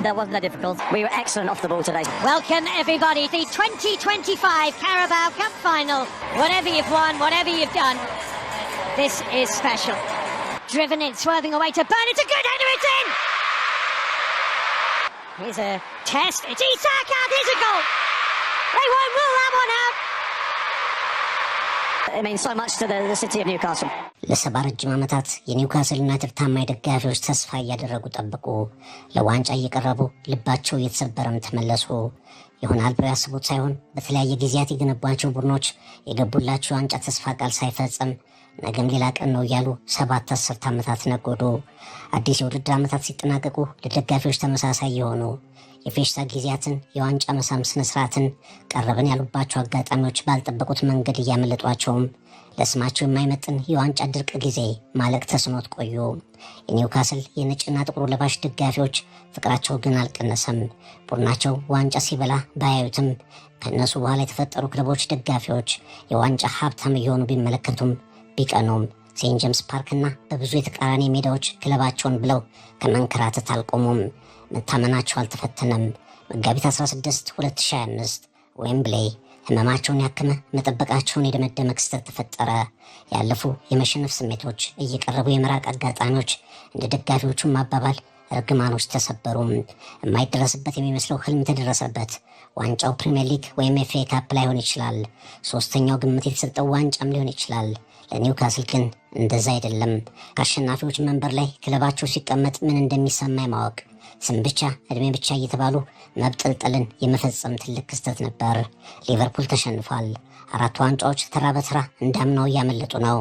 That wasn't that difficult. We were excellent off the ball today. Welcome, everybody, the 2025 Carabao Cup Final. Whatever you've won, whatever you've done, this is special. Driven in, swerving away to Burn. It's a good header, it's in! Here's a test. It's Isak, and here's a goal! They won't rule that one out! It means so much to the city of Newcastle. ለሰባ ረጅም ዓመታት የኒውካስል ዩናይትድ ታማኝ ደጋፊዎች ተስፋ እያደረጉ ጠበቁ። ለዋንጫ እየቀረቡ ልባቸው እየተሰበረም ተመለሱ። ይሆናል ብለው ያስቡት ሳይሆን በተለያየ ጊዜያት የገነቧቸው ቡድኖች የገቡላቸው ዋንጫ ተስፋ ቃል ሳይፈጸም ነገም ሌላ ቀን ነው እያሉ 7 አስርት ዓመታት ነጎዱ። አዲስ የውድድር ዓመታት ሲጠናቀቁ ለደጋፊዎች ተመሳሳይ የሆኑ የፌሽታ ጊዜያትን የዋንጫ መሳም ስነስርዓትን ቀረብን ያሉባቸው አጋጣሚዎች ባልጠበቁት መንገድ እያመለጧቸውም ለስማቸው የማይመጥን የዋንጫ ድርቅ ጊዜ ማለቅ ተስኖት ቆዩ። የኒውካስል የነጭና ጥቁር ለባሽ ደጋፊዎች ፍቅራቸው ግን አልቀነሰም። ቡድናቸው ዋንጫ ሲበላ ባያዩትም ከነሱ በኋላ የተፈጠሩ ክለቦች ደጋፊዎች የዋንጫ ሀብታም እየሆኑ ቢመለከቱም ቢቀኑም ሴንት ጄምስ ፓርክና በብዙ የተቃራኒ ሜዳዎች ክለባቸውን ብለው ከመንከራተት አልቆሙም። መታመናቸው አልተፈተነም። መጋቢት 16 2025 ዌምብሌይ ህመማቸውን ያከመ መጠበቃቸውን የደመደመ ክስተት ተፈጠረ። ያለፉ የመሸነፍ ስሜቶች እየቀረቡ የመራቅ አጋጣሚዎች እንደ ደጋፊዎቹ ማባባል እርግማኖች ተሰበሩ። የማይደረስበት የሚመስለው ህልም ተደረሰበት። ዋንጫው ፕሪሚየር ሊግ ወይም ኤፍኤ ካፕ ላይሆን ይችላል። ሶስተኛው ግምት የተሰጠው ዋንጫም ሊሆን ይችላል። ለኒውካስል ግን እንደዛ አይደለም። ከአሸናፊዎች መንበር ላይ ክለባቸው ሲቀመጥ ምን እንደሚሰማ ማወቅ ስም ብቻ እድሜ ብቻ እየተባሉ መብጠልጠልን የመፈጸም ትልቅ ክስተት ነበር። ሊቨርፑል ተሸንፏል። 4 ዋንጫዎች ተራ በተራ እንዳምናው እያመለጡ ነው።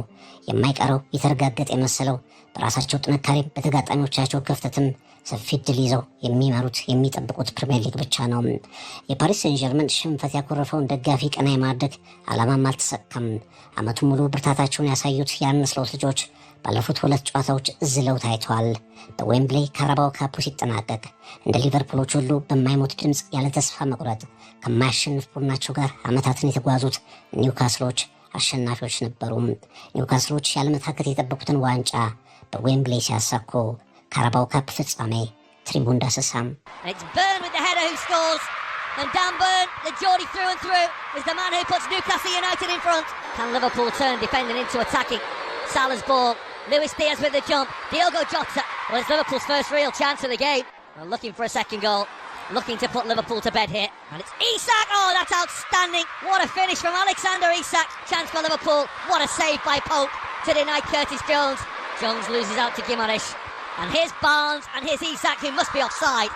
የማይቀረው የተረጋገጠ የመሰለው በራሳቸው ጥንካሬ በተጋጣሚዎቻቸው ክፍተትም ሰፊ ድል ይዘው የሚመሩት የሚጠብቁት ፕሪሚየር ሊግ ብቻ ነው። የፓሪስ ሴን ጀርመን ሽንፈት ያኮረፈውን ደጋፊ ቀና የማድረግ ዓላማም አልተሰካም። ዓመቱን ሙሉ ብርታታቸውን ያሳዩት የአርነ ስሎት ልጆች ባለፉት 2 ጨዋታዎች ዝለው ታይተዋል። በዌምብሌይ ካራባኦ ካፑ ሲጠናቀቅ እንደ ሊቨርፑሎች ሁሉ በማይሞት ድምፅ ያለ ተስፋ መቁረጥ ከማያሸንፍ ቡድናቸው ጋር ዓመታትን የተጓዙት ኒውካስሎች አሸናፊዎች ነበሩ። ኒውካስሎች ያለመታከት የጠበቁትን ዋንጫ በዌምብሌይ ሲያሳኩ ካራባኦ ካፕ ፍጻሜ ትሪቡን ዳሰሳም። It's Burn with the header who scores, and Dan Burn, the Geordie through and through, is the man who puts Newcastle United in front. Can Liverpool turn defending into attacking? Salah's ball, Luis Diaz with the jump, Diogo Jota. Well, it's Liverpool's first real chance of the game. Well, looking for a second goal, looking to put Liverpool to bed here. And it's Isak, oh that's outstanding. What a finish from Alexander Isak. Chance for Liverpool, what a save by Pope to deny Curtis Jones. Jones loses out to Guimaraes. And here's Barnes, and here's Isak, who must be offside.